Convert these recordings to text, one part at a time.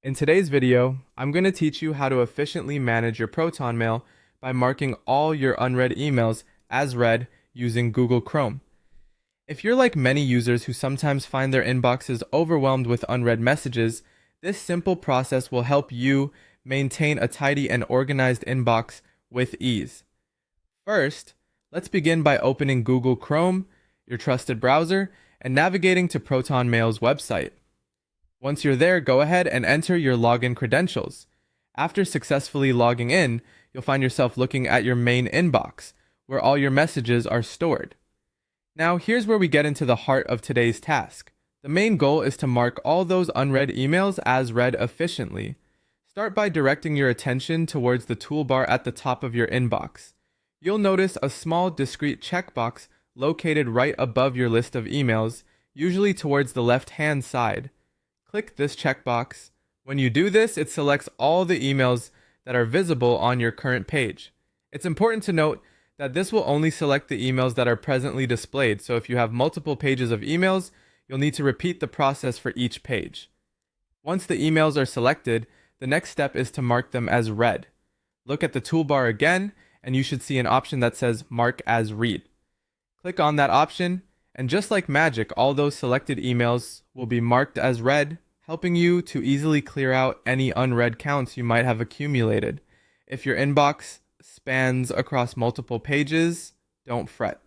In today's video, I'm going to teach you how to efficiently manage your Proton Mail by marking all your unread emails as read using Google Chrome. If you're like many users who sometimes find their inboxes overwhelmed with unread messages, this simple process will help you maintain a tidy and organized inbox with ease. First, let's begin by opening Google Chrome, your trusted browser, and navigating to Proton Mail's website. Once you're there, go ahead and enter your login credentials. After successfully logging in, you'll find yourself looking at your main inbox, where all your messages are stored. Now, here's where we get into the heart of today's task. The main goal is to mark all those unread emails as read efficiently. Start by directing your attention towards the toolbar at the top of your inbox. You'll notice a small discrete checkbox located right above your list of emails, usually towards the left-hand side. Click this checkbox. When you do this, it selects all the emails that are visible on your current page. It's important to note that this will only select the emails that are presently displayed, so if you have multiple pages of emails, you'll need to repeat the process for each page. Once the emails are selected, the next step is to mark them as read. Look at the toolbar again, and you should see an option that says Mark as Read. Click on that option, and just like magic, all those selected emails will be marked as read, helping you to easily clear out any unread counts you might have accumulated. If your inbox spans across multiple pages, don't fret.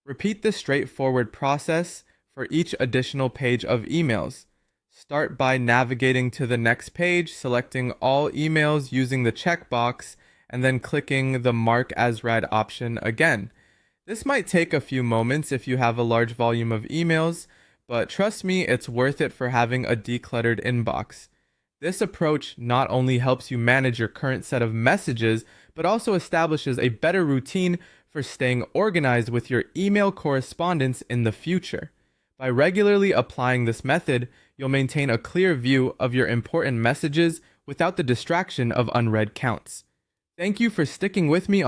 Repeat this straightforward process for each additional page of emails. Start by navigating to the next page, selecting all emails using the checkbox, and then clicking the Mark as Read option again. This might take a few moments if you have a large volume of emails, but trust me, it's worth it for having a decluttered inbox. This approach not only helps you manage your current set of messages, but also establishes a better routine for staying organized with your email correspondence in the future. By regularly applying this method, you'll maintain a clear view of your important messages without the distraction of unread counts. Thank you for sticking with me